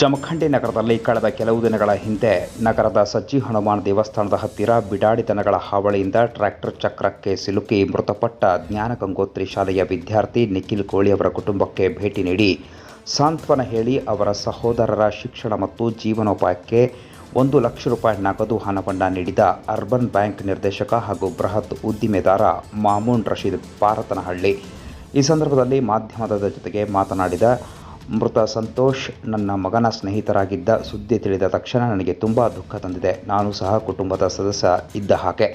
ಜಮಖಂಡಿ ನಗರದಲ್ಲಿ ಕಳೆದ ಕೆಲವು ದಿನಗಳ ಹಿಂದೆ ನಗರದ ಸಜ್ಜಿ ಹನುಮಾನ್ ದೇವಸ್ಥಾನದ ಹತ್ತಿರ ಬಿಡಾಡಿತನಗಳ ಹಾವಳಿಯಿಂದ ಟ್ರ್ಯಾಕ್ಟರ್ ಚಕ್ರಕ್ಕೆ ಸಿಲುಕಿ ಮೃತಪಟ್ಟ ಜ್ಞಾನಗಂಗೋತ್ರಿ ಶಾಲೆಯ ವಿದ್ಯಾರ್ಥಿ ನಿಖಿಲ್ ಕೋಳಿ ಅವರ ಕುಟುಂಬಕ್ಕೆ ಭೇಟಿ ನೀಡಿ ಸಾಂತ್ವನ ಹೇಳಿ ಅವರ ಸಹೋದರರ ಶಿಕ್ಷಣ ಮತ್ತು ಜೀವನೋಪಾಯಕ್ಕೆ 1 ಲಕ್ಷ ರೂಪಾಯಿ ನಗದು ಹಣವನ್ನು ನೀಡಿದ ಅರ್ಬನ್ ಬ್ಯಾಂಕ್ ನಿರ್ದೇಶಕ ಹಾಗೂ ಬೃಹತ್ ಉದ್ದಿಮೆದಾರ ಮಾಮೂನ್ ರಶೀದ್ ಪಾರತನಹಳ್ಳಿ. ಈ ಸಂದರ್ಭದಲ್ಲಿ ಮಾಧ್ಯಮದ ಜೊತೆಗೆ ಮಾತನಾಡಿದ ಮೃತ ಸಂತೋಷ್, ನನ್ನ ಮಗನ ಸ್ನೇಹಿತರಾಗಿದ್ದ ಸುದ್ದಿ ತಿಳಿದ ತಕ್ಷಣ ನನಗೆ ತುಂಬ ದುಃಖ ತಂದಿದೆ. ನಾನು ಸಹ ಕುಟುಂಬದ ಸದಸ್ಯ ಇದ್ದ ಹಾಗೆ.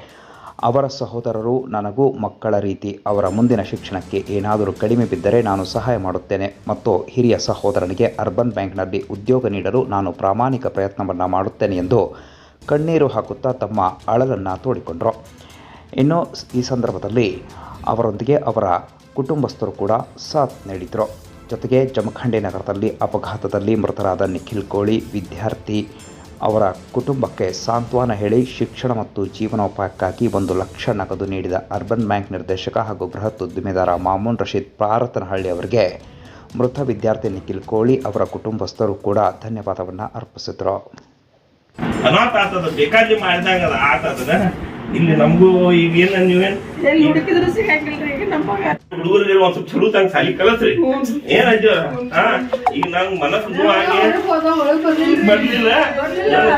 ಅವರ ಸಹೋದರರು ನನಗೂ ಮಕ್ಕಳ ರೀತಿ. ಅವರ ಮುಂದಿನ ಶಿಕ್ಷಣಕ್ಕೆ ಏನಾದರೂ ಕಡಿಮೆ ಬಿದ್ದರೆ ನಾನು ಸಹಾಯ ಮಾಡುತ್ತೇನೆ ಮತ್ತು ಹಿರಿಯ ಸಹೋದರನಿಗೆ ಅರ್ಬನ್ ಬ್ಯಾಂಕ್ನಲ್ಲಿ ಉದ್ಯೋಗ ನೀಡಲು ನಾನು ಪ್ರಾಮಾಣಿಕ ಪ್ರಯತ್ನವನ್ನು ಮಾಡುತ್ತೇನೆ ಎಂದು ಕಣ್ಣೀರು ಹಾಕುತ್ತಾ ತಮ್ಮ ಅಳಲನ್ನು ತೋಡಿಕೊಂಡರು. ಇನ್ನು ಈ ಸಂದರ್ಭದಲ್ಲಿ ಅವರೊಂದಿಗೆ ಅವರ ಕುಟುಂಬಸ್ಥರು ಕೂಡ ಸಾಥ್ ನೀಡಿದರು. ಜೊತೆಗೆ ಜಮಖಂಡಿ ನಗರದಲ್ಲಿ ಅಪಘಾತದಲ್ಲಿ ಮೃತರಾದ ನಿಖಿಲ್ ಕೋಳಿ ವಿದ್ಯಾರ್ಥಿ ಅವರ ಕುಟುಂಬಕ್ಕೆ ಸಾಂತ್ವನ ಹೇಳಿ ಶಿಕ್ಷಣ ಮತ್ತು ಜೀವನೋಪಾಯಕ್ಕಾಗಿ 1 ಲಕ್ಷ ನಗದು ನೀಡಿದ ಅರ್ಬನ್ ಬ್ಯಾಂಕ್ ನಿರ್ದೇಶಕ ಹಾಗೂ ಬೃಹತ್ ಉದ್ದಿಮೆದಾರ ಮಾಮೂನ್ ರಶೀದ್ ಪಾರತನಹಳ್ಳಿ ಅವರಿಗೆ ಮೃತ ವಿದ್ಯಾರ್ಥಿ ನಿಖಿಲ್ ಕೋಳಿ ಅವರ ಕುಟುಂಬಸ್ಥರು ಕೂಡ ಧನ್ಯವಾದವನ್ನು ಅರ್ಪಿಸಿದರು. ಇಲ್ಲಿ ನಮಗೂ ಈಗ ನೀವೇನ್ ಹುಡುಗರಿಗೆ ಒಂದ್ ಸ್ವಲ್ಪ ಚಲೋ ತಂಗ ಸಾಲಿ ಕಲಸ್ರಿ. ಏನ್ ಅಜ್ಜ ಈಗ ನಂಗ್ ಮನಸ್ಸು ನೋವಾಗಿ ಬರ್ಲಿಲ್ಲ,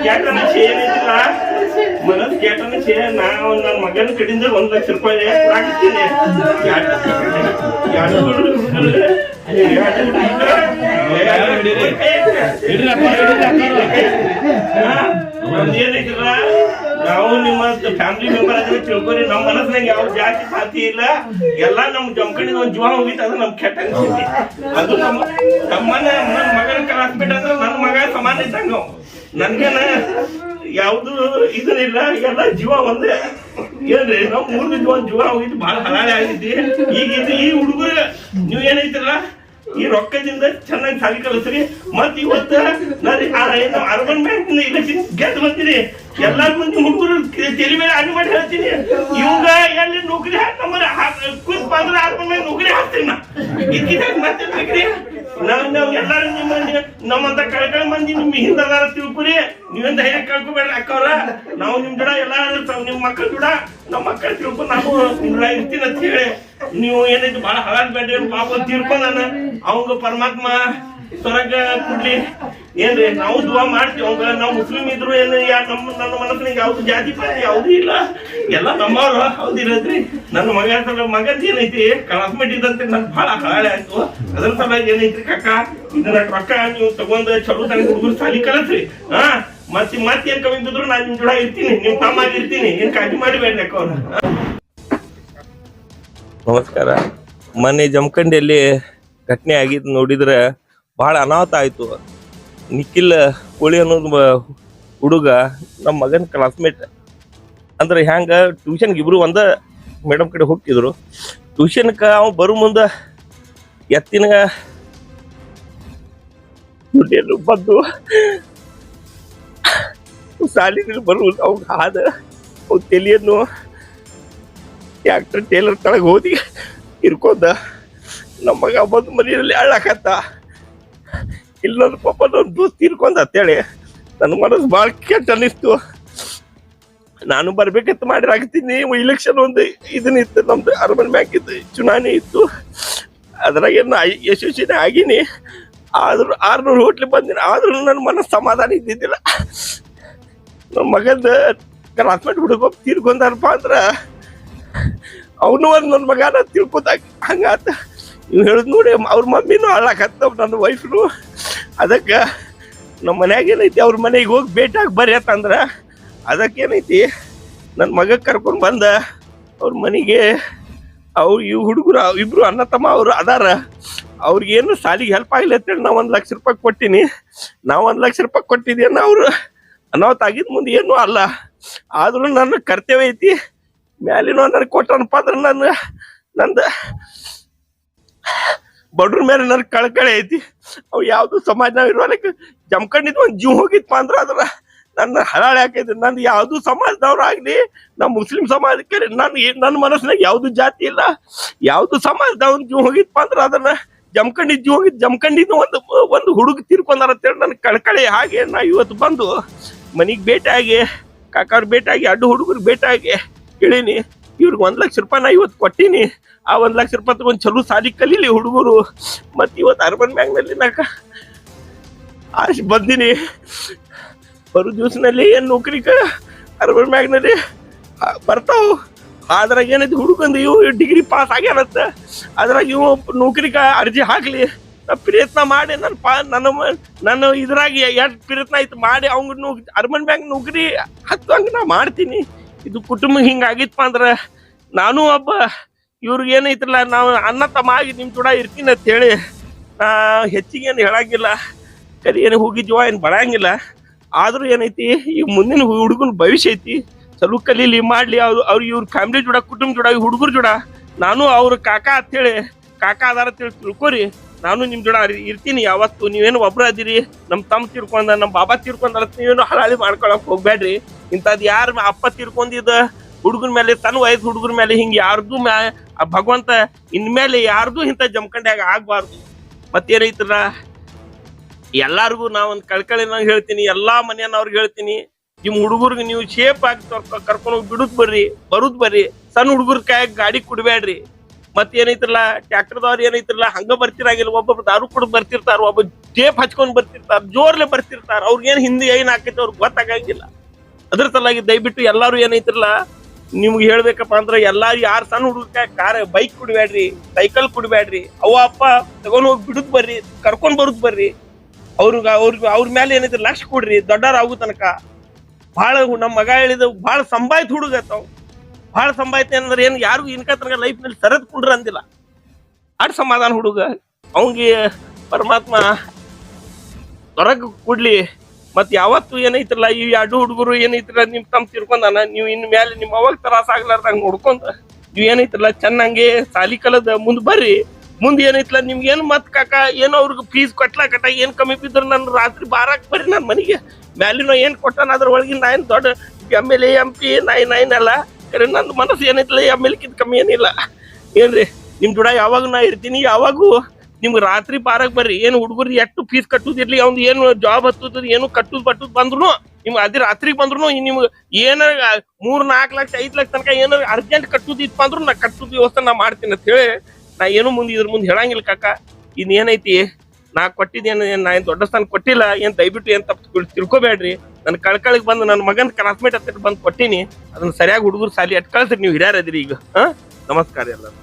ಕ್ಯಾಟನ ಏನಿಲ್ಲ ಮನಸ್ ಕ್ಯಾಟನ ನಾವು ನನ್ನ ಮಗನ ಕಡೆಯಿಂದ 1 ಲಕ್ಷ ರೂಪಾಯಿ ಕೊಡಾಕತ್ತೀನಿ. ಏನೈತಿಲ್ಲ, ನಾವು ನಿಮ್ಮ ಫ್ಯಾಮಿಲಿ ಮೆಂಬರ್ ಆದ್ರೆ ತಿಳ್ಕೊರಿ. ನಮ್ ಮನಸ್ಸಿನಾಗ ಯಾವ ಜಾತಿ ಪಾತಿ ಇಲ್ಲ, ಎಲ್ಲಾ ನಮ್ ಜಮಖಂಡಿ ಒಂದ್ ಜೀವ ಹೋಗಿತ್ತು. ಅದು ನಮ್ ಕೆಟ್ಟ ಅನ್ಸೈತಿ. ಅದು ನಮ್ಮನ್ನ ನನ್ನ ಮಗನ ಕಲಾಸ್ಬಿಟ್ಟ ಅಂದ್ರೆ ನನ್ನ ಮಗ ಸಮಾನ ಇದ್ದಂಗ. ನನ್ಗೇನ ಯಾವ್ದು ಇದನ್ನಿಲ್ಲ, ಎಲ್ಲ ಜೀವ ಒಂದೇ. ಏನ್ರಿ ನಾವ್ 3 ಜೀವ ಹೋಗಿದ್ದು ಬಹಳ ಹರಾಳೆ ಆಗಿದ್ದಿ. ಈಗ ಈ ಹುಡುಗರು ನೀವ್ ಏನೈತಿರಲ್ಲ, ಈ ರೊಕ್ಕದಿಂದ ಚೆನ್ನಾಗಿ ಸಾಲಿ ಕಲಿಸ್ರಿ. ಮತ್ ಇವತ್ತ ನಾನು ಅರ್ಬನ್ ಬ್ಯಾಂಕ್ ಇಲೆಕ್ಷನ್ ಗೆದ್ದು ಬರ್ತೀನಿ. ಎಲ್ಲಾರ ಮಂದಿ ಹುಡುಗರು ತಲೆ ಮೇಲೆ ಆಗಿ ಮಾಡಿ ಹೇಳ್ತೀನಿ, ಇವಾಗ ಎಲ್ಲಿ ನೌಕರಿ ಕೂತ್ ಬಂದ್ರೆ ಅರ್ಬನ್ ಬ್ಯಾಂಕ್ ನೌಕರಿ ಹಾಕ್ತೀನಿ ನಾ. ಇದಕ್ಕಿದಾಗ ಮತ್ತೆ ಬೇಕ್ರಿ ನಾವು ಎಲ್ಲಾರು ನಮ್ಮಂತ ಕಳ್ಕಳ ಮಂದಿ ನಿಮ್ ಹಿಂದದಾರ ತಿಳ್ಕೊರಿ. ನೀವೇನ್ ಧೈರ್ಯ ಕಳ್ಕೊಬೇಡ್ರಿ ಅಕ್ಕವ್ರ. ನಾವು ನಿಮ್ ಜೋಡ ಎಲ್ಲ ನಿಮ್ ಮಕ್ಕಳ ಜೋಡ ನಮ್ಮ ಮಕ್ಕಳ ತಿಳ್ಕೊಂಡು ನಾವು ನಿಮ್ ಜೋಡ ಇರ್ತೀನಿ ಅಂತ ಹೇಳಿ ನೀವು ಏನೈತಿ ಬಹಳ ಹಳಾದ್ ಬೇಡ್ರಿ. ಪಾಪ ತಿಳ್ಕೊಂಡಾನ, ಅವಂಗ ಪರಮಾತ್ಮ ಸ್ವರ್ಗ ಕೊಡ್ಲಿ. ಏನ್ರಿ ನಾವು ದುವಾ ಮಾಡ್ತೀವಿ ಅವಂಗ. ನಾವು ಮುಸ್ಲಿಂ ಇದ್ರು ಏನ್ ನನ್ನ ಮನಸ್ಸಿನಾಗ ಯಾವ್ದು ಜಾತಿ ಪಾತಿ ಯಾವ್ದು ಇಲ್ಲ, ಎಲ್ಲ ನಮ್ಮವ್ರು ಹೌದಿರದ್ರಿ. ನನ್ನ ಮಗಂದ ಏನೈತಿ ಕ್ಲಾಸ್ಮೇಟ್ ಇದಂತೆ ನನ್ ಬಹಳ ಹಳಾಳೆ ಆಯ್ತು. ಅದ್ರ ಸಲುವಾಗಿ ಏನೈತ್ರಿ ಕಾಕ, ಇದನ್ನ ರೊಕ್ಕ ನೀವು ತಗೊಂಡ್ ಚಲೋ ತನಕ ಹುಡುಗರು ಸಾಲಿ ಕಲಸ್ರಿ. ಮತ್ತೇನ್ ಕಮ್ಮಿ ಬಿದ್ರು ನಾನ್ ನಿಮ್ ಜೋಡ ಇರ್ತೀನಿ, ನಿಮ್ ತಮ್ಮ ಇರ್ತೀನಿ. ಏನ್ ಕಾಳಜಿ ಮಾಡಿಬೇಡ್ರಿ ಅಕ್ಕ ಅವ್ರ. ನಮಸ್ಕಾರ. ಮೊನ್ನೆ ಜಮಖಂಡಿಯಲ್ಲಿ ಘಟನೆ ಆಗಿದ್ದು ನೋಡಿದ್ರೆ ಬಹಳ ಅನಾಹುತ ಆಯ್ತು. ನಿಖಿಲ್ ಕೋಳಿ ಅನ್ನೋದು ಹುಡುಗ ನಮ್ಮ ಮಗನ ಕ್ಲಾಸ್ಮೇಟ್. ಅಂದ್ರೆ ಹ್ಯಾಂಗ ಟ್ಯೂಷನ್ಗೆ ಇಬ್ರು ಒಂದ ಮೇಡಮ್ ಕಡೆ ಹೋಗ್ತಿದ್ರು. ಟ್ಯೂಷನ್ಕ ಅವ ಬರು ಮುಂದ ಎತ್ತಿನ ದುಡ್ಡೇನು ಬಂದು ಸಾಲಿಗೆ ಬರು ಅವ್ ಹಾದ ಅವ್ ತಲೆಯನ್ನು ಟ್ರ್ಯಾಕ್ಟರ್ ಟೇಲರ್ ತಳಗ ಹೋದಿ ಇರ್ಕೊಂಡ ನಮ್ಮ ಮಗ ಬಂದು ಮನೆಯಲ್ಲಿ ಅಳ್ಳಾಕತ್ತ. ಇಲ್ಲೊಂದು ಪಾಪ ನನ್ನ ದೋಸ್ತ್ ತೀರ್ಕೊಂಡ ಅಂತೇಳಿ ನನ್ನ ಮನಸ್ಸು ಭಾಳ ಕೆಟ್ಟ ಅನ್ನಿಸ್ತು. ನಾನು ಬರ್ಬೇಕಂತ ಮಾಡಿರಾಗ್ತೀನಿ. ಇಲೆಕ್ಷನ್ ಒಂದು ಇದನ್ನಿತ್ತು, ನಮ್ದು ಅರ್ಬನ್ ಬ್ಯಾಂಕ್ ಇತ್ತು, ಚುನಾವಣೆ ಇತ್ತು. ಅದ್ರಾಗೇನು ಯಶಸ್ವಿನೇ ಆಗೀನಿ. ಆದ್ರೂ 600 ಹೋಟ್ಲಿಗೆ ಬಂದಿನಿ. ಆದ್ರೂ ನನ್ನ ಮನಸ್ಸು ಸಮಾಧಾನ ಇದ್ದಿದ್ದಿಲ್ಲ. ನಮ್ಮ ಮಗಂದ ಕ್ಲಾಸ್ಮೇಟ್ ಹುಡುಗ ತೀರ್ಕೊಂಡಾರಪ್ಪ ಅಂದ್ರ ಅವನು ಒಂದು ನನ್ನ ಮಗನ ತಿಳ್ಕೊದಾಗ ಹಂಗಾತ. ನೀವು ಹೇಳಿದ್ ನೋಡಿ, ಅವ್ರ ಮಮ್ಮಿನೂ ಹಾಳಾಕತ್ತ, ನನ್ನ ವೈಫ್ನು. ಅದಕ್ಕೆ ನಮ್ಮ ಮನ್ಯಾಗ ಏನೈತಿ, ಅವ್ರ ಮನೆಗೆ ಹೋಗಿ ಭೇಟಿಯಾಗಿ ಬರ್ರಿ ಅಂತಂದ್ರೆ ಅದಕ್ಕೇನೈತಿ ನನ್ನ ಮಗ ಕರ್ಕೊಂಡು ಬಂದ ಅವ್ರ ಮನೆಗೆ. ಇವು ಹುಡುಗರು ಇಬ್ರು ಅಣ್ಣ ತಮ್ಮ ಅವರು ಅದಾರ. ಅವ್ರಿಗೇನು ಸಾಲಿಗೆ ಹೆಲ್ಪ್ ಆಗಿಲ್ಲ ಅಂತೇಳಿ ನಾವು 1 ಲಕ್ಷ ರೂಪಾಯಿ ಕೊಟ್ಟಿನಿ. ನಾವು 1 ಲಕ್ಷ ರೂಪಾಯಿ ಕೊಟ್ಟಿದ್ದೇನ ಅವ್ರು ಅನಾಹುತ ಆಗಿದ್ ಮುಂದೆ ಏನೂ ಅಲ್ಲ. ಆದ್ರೂ ನನ್ನ ಕರ್ತವ್ಯ ಐತಿ. ಮ್ಯಾಲಿನೂ ನನಗೆ ಕೊಟ್ಟನಪ್ಪ ಅಂದ್ರೆ ನಂದು ಬಡ್ರ ಮೇಲೆ ನನ್ ಕಳಕಳಿ ಐತಿ. ಅವ್ ಯಾವ್ದು ಸಮಾಜನಾಗ ಇರೋಲಕ್ಕೆ ಜಮಖಂಡಿದ್ ಒಂದ್ ಜೀವ ಹೋಗಿತ್ಪ ಅಂದ್ರ ಅದ್ರ ನನ್ನ ಹಳಾಳೆ ಹಾಕೈತಿ. ನಂದು ಯಾವ್ದು ಸಮಾಜದವ್ರಾಗ್ಲಿ, ನಮ್ಮ ಮುಸ್ಲಿಂ ಸಮಾಜಕ್ಕೆ ನನ್ನ ಮನಸ್ಸಿನಾಗ ಯಾವ್ದು ಜಾತಿ ಇಲ್ಲ. ಯಾವ್ದು ಸಮಾಜದವ್ನ ಜೀವ ಹೋಗಿತ್ಪ ಅಂದ್ರ ಅದನ್ನ ಜಮ್ಕಂಡಿದ್ದು ಹೋಗಿ ಜಮ್ಕಂಡಿದ್ದು ಒಂದು ಹುಡುಗ ತೀರ್ಕೊಂಡಾರ ಅಂತೇಳಿ ನನ್ ಕಳ್ಕಳಿ. ಹಾಗೆ ನಾ ಇವತ್ತು ಬಂದು ಮನಿಗ್ ಭೇಟಿಯಾಗಿ ಕಾಕಾವ್ರ ಭೇಟಿಯಾಗಿ ಅಡ್ಡು ಹುಡುಗರು ಭೇಟಿಯಾಗಿ ಕೇಳೀನಿ. ಇವ್ರಿಗೆ 1 ಲಕ್ಷ ರೂಪಾಯಿ ನಾ ಇವತ್ತು ಕೊಟ್ಟೀನಿ. ಆ 1 ಲಕ್ಷ ರೂಪಾಯಿ ತಗೊಂಡ್ ಚಲೋ ಸಾಲಿ ಕಲೀಲಿ ಹುಡುಗರು. ಮತ್ ಇವತ್ತು ಅರ್ಬನ್ ಬ್ಯಾಂಕ್ನಲ್ಲಿ ನಾಕ ಬಂದಿನಿ. ಬರೋ ದಿವ್ಸನಲ್ಲಿ ಏನ್ ನೌಕರಿ ಅರ್ಬನ್ ಬ್ಯಾಂಕ್ನಲ್ಲಿ ಬರ್ತಾವ. ಅದ್ರಾಗ ಏನೈತಿ ಹುಡುಗಂದು ಇವು ಡಿಗ್ರಿ ಪಾಸ್ ಆಗ್ಯಾನತ್ತ. ಅದ್ರಾಗ ಇವು ನೌಕರಿಗ ಅರ್ಜಿ ಹಾಕ್ಲಿ. ನಾ ಪ್ರಯತ್ನ ಮಾಡಿ ನನ್ನ ಇದ್ರಾಗ ಎಷ್ಟು ಪ್ರಯತ್ನ ಆಯ್ತು ಮಾಡಿ ಅವ್ನ ಅರ್ಬನ್ ಬ್ಯಾಂಕ್ ನೌಕರಿ ಹತ್ತಂಗ ನಾ ಮಾಡ್ತೀನಿ. ಇದು ಕುಟುಂಬ ಹಿಂಗಾಗಿತ್ತಪ್ಪ ಅಂದ್ರ ನಾನು ಒಬ್ಬ ಇವ್ರಿಗೆ ಏನೈತ್ರಲ್ಲ ನಾವು ಅನ್ನ ತಮ್ಮ ಆಗಿ ನಿಮ್ ಜೋಡ ಇರ್ತೀನಿ ಅಂತ ಹೇಳಿ ನಾ ಹೆಚ್ಚಿಗೆ ಏನು ಹೇಳಂಗಿಲ್ಲ. ಕರಿ ಏನು ಹೋಗಿದ್ವ ಏನು ಬರಂಗಿಲ್ಲ. ಆದ್ರೂ ಏನೈತಿ ಈಗ ಮುಂದಿನ ಹುಡುಗನ ಭವಿಷ್ಯ ಐತಿ. ಚಲೋ ಕಲೀಲಿ ಮಾಡ್ಲಿ. ಅವ್ರು ಇವ್ರ ಫ್ಯಾಮಿಲಿ ಜೋಡ ಕುಟುಂಬ ಜೋಡ ಹುಡುಗರ ಜೋಡ ನಾನು ಅವ್ರ ಕಾಕಾ ಅಂತೇಳಿ ಕಾಕಾ ಅದಾರ ಅಂತೇಳಿ ತಿಳ್ಕೊರಿ. ನಾನು ನಿಮ್ ಜೋಡ ಇರ್ತೀನಿ ಯಾವತ್ತು. ನೀವೇನು ಒಬ್ರು ಅದಿರಿ. ನಮ್ ತಮ್ಮ ತೀರ್ಕೊಂಡ ನಮ್ಮ ಬಾಬಾ ತೀರ್ಕೊಂಡ ನೀವೇನು ಹಳಾಳಿ ಮಾಡ್ಕೊಳಕ್ ಹೋಗ್ಬೇಡ್ರಿ. ಇಂಥದ್ ಯಾರ ಅಪ್ಪ ತೀರ್ಕೊಂಡಿದ್ದ ಹುಡುಗರ ಮೇಲೆ ತನ್ನ ವಯಸ್ಸು ಹುಡುಗರ ಮೇಲೆ ಹಿಂಗ ಯಾರ್ದು ಭಗವಂತ ಇನ್ಮೇಲೆ ಯಾರ್ದು ಇಂಥ ಜಮಖಂಡ್ಯಾಗ ಆಗ್ಬಾರ್ದು. ಮತ್ತೇನೈತಲ್ಲ ಎಲ್ಲಾರ್ಗು ನಾವೊಂದ್ ಕಳ್ಕಳಿನಾಗ ಹೇಳ್ತೀನಿ. ಎಲ್ಲಾ ಮನೆಯವ್ರಿಗೆ ಹೇಳ್ತೀನಿ, ನಿಮ್ ಹುಡುಗರ್ಗೆ ನೀವು ಶೇಪ್ ಆಗಿ ಕರ್ಕೊಂಡು ಹೋಗಿ ಬಿಡುದ್ ಬರುದ್ ಬರ್ರಿ. ಸಣ್ಣ ಹುಡುಗರ ಕಾಯಾಗ ಗಾಡಿ ಕುಡ್ಬೇಡ್ರಿ. ಮತ್ತೇನೈತ್ರಲ್ಲ ಟ್ರ್ಯಾಕ್ಟರ್ದವ್ರು ಏನೈತ್ರಲ್ಲ ಹಂಗ ಬರ್ತಿರಾಗಿಲ್ಲ. ಒಬ್ಬೊಬ್ರು ದಾರು ಕುಡ್ ಬರ್ತಿರ್ತಾರ, ಒಬ್ಬ ಟೇಪ್ ಹಚ್ಕೊಂಡ್ ಬರ್ತಿರ್ತಾರ, ಜೋರ್ಲೆ ಬರ್ತಿರ್ತಾರ. ಅವ್ರಿಗೇನ್ ಹಿಂದೆ ಏನ್ ಆಕೈತಿ ಅವ್ರಿಗೆ ಗೊತ್ತಾಗಂಗಿಲ್ಲ. ಅದ್ರ ಸಲುವಾಗಿ ದಯವಿಟ್ಟು ಎಲ್ಲಾರು ಏನೈತ್ರಲ್ಲ ನಿಮ್ಗೆ ಹೇಳ್ಬೇಕಪ್ಪ ಅಂದ್ರ ಎಲ್ಲಾರು ಯಾರು ಸಣ್ಣ ಹುಡುಗ ಕಾರ್ ಬೈಕ್ ಕುಡ್ಬೇಡ್ರಿ, ಸೈಕಲ್ ಕುಡ್ಬೇಡ್ರಿ. ಅವ ಅಪ್ಪ ತಗೊಂಡ್ ಹೋಗಿ ಬಿಡುದ್ ಬರ್ರಿ, ಕರ್ಕೊಂಡ್ ಬರುದ್ ಬರ್ರಿ. ಅವ್ರ ಮೇಲೆ ಏನೈತಿ ಲಕ್ಷ ಕೊಡ್ರಿ. ದೊಡ್ಡವ್ರ ಆಗೋ ತನಕ ಭಾಳ ನಮ್ಮ ಮಗ ಹೇಳಿದ ಭಾಳ ಸಂಭಾಯ್ತ ಹುಡುಗ ತಾವ್. ಭಾಳ ಸಂಭಾಯ್ತ ಅಂದ್ರೆ ಏನ್ ಯಾರಿಗೂ ಇನ್ಕತ್ತನಕ ಲೈಫ್ ನಲ್ಲಿ ಸರದ್ ಕುಂಡ್ರ ಅಂದಿಲ್ಲ. ಅಡ್ ಸಮಾಧಾನ ಹುಡುಗ. ಅವಂಗೆ ಪರಮಾತ್ಮ ಹೊರಗ್ ಕೊಡ್ಲಿ. ಮತ್ ಯಾವತ್ತು ಏನೈತ್ರಲ್ಲ ಈ ಎರಡು ಹುಡುಗರು ಏನೈತ್ರಲ್ಲ ನಿಮ್ ತಮ್ಮ ತಿರ್ಕೊಂಡಾನ. ನೀವು ಇನ್ ಮೇಲೆ ನಿಮ್ ಅವಾಗ ತ್ರಾಸ ಆಗ್ಲಾರ್ದಂಗ ನೋಡ್ಕೊಂಡ ನೀವ್ ಏನೈತ್ರಲ್ಲ ಚೆನ್ನಾಗಿ ಸಾಲಿ ಕಲದ ಮುಂದ್ ಬರ್ರಿ. ಮುಂದ್ ಏನೈತ್ಲ ನಿಮ್ಗೆ ಏನು ಮತ್ ಕಾಕ ಏನೋ ಅವ್ರಿಗೆ ಫೀಸ್ ಕಟ್ಲಾಕಟ ಏನ್ ಕಮ್ಮಿ ಬಿದ್ರು ನನ್ ರಾತ್ರಿ ಬಾರಾಕ್ ಬರ್ರಿ ನನ್ ಮನೆಗೆ. ಮ್ಯಾಲಿನೋ ಏನ್ ಕೊಟ್ಟಾನ ಅದ್ರ ಒಳಗಿನ ನಾ ಏನ್ ದೊಡ್ಡ MLA MP ನೈನ್ ಅಲ್ಲ. ಕರೆ ನಂದು ಮನಸ್ಸು ಏನೈತ್ಲ MLA-ಕಿಂತ ಕಮ್ಮಿ ಏನಿಲ್ಲ. ಏನ್ರಿ ನಿಮ್ ಜೋಡ ಯಾವಾಗ ನಾ ಇರ್ತೀನಿ. ಯಾವಾಗೂ ನಿಮ್ಗೆ ರಾತ್ರಿ ಬಾರಾಕ್ ಬರ್ರಿ. ಏನು ಹುಡುಗರು ಎಷ್ಟು ಫೀಸ್ ಕಟ್ಟುದಿರ್ಲಿ, ಅವ್ನು ಏನು ಜಾಬ್ ಹತ್ತದ ಏನು ಕಟ್ಟುದ್ ಬಂದ್ರು ನಿಮ್ಗೆ ಅದೇ ರಾತ್ರಿಗೆ ಬಂದ್ರು ನಿಮ್ಗೆ ಏನಾರ 3-4 ಲಕ್ಷ 5 ಲಕ್ಷ ತನಕ ಏನಾರ ಅರ್ಜೆಂಟ್ ಕಟ್ಟುದಿಪ್ಪ ಅಂದ್ರು ನಾ ಕಟ್ಟುದ ವ್ಯವಸ್ಥೆ ನಾ ಮಾಡ್ತೀನಿ ಅಂತ ಹೇಳಿ ನಾ ಏನು ಇದ್ರ ಮುಂದೆ ಹೇಳಂಗಿಲ್ಲ ಕಾಕ. ಇನ್ನೇನೈತಿ ನಾ ಕೊಟ್ಟಿದ್ದೇನು ನಾ ಏನ್ ದೊಡ್ಡ ಸ್ಥಾನ ಕೊಟ್ಟಿಲ್ಲ. ಏನ್ ದಯವಿಟ್ಟು ಏನ್ ತಪ್ಪು ತಿಳ್ಕೊಬೇಡ್ರಿ. ನನ್ ಕಳ್ಕಳಿಗೆ ಬಂದು ನನ್ನ ಮಗನ್ ಕ್ಲಾಸ್ಮೇಟ್ ಹತ್ತಿರ ಬಂದು ಕೊಟ್ಟಿನಿ. ಅದನ್ನ ಸರಿಯಾಗಿ ಹುಡುಗರು ಸಾಲಿ ಅಟ್ ಕಳ್ಸ್ರಿ. ನೀವು ಹಿರಿಯರದಿರಿ ಈಗ. ನಮಸ್ಕಾರ ಎಲ್ಲರೂ.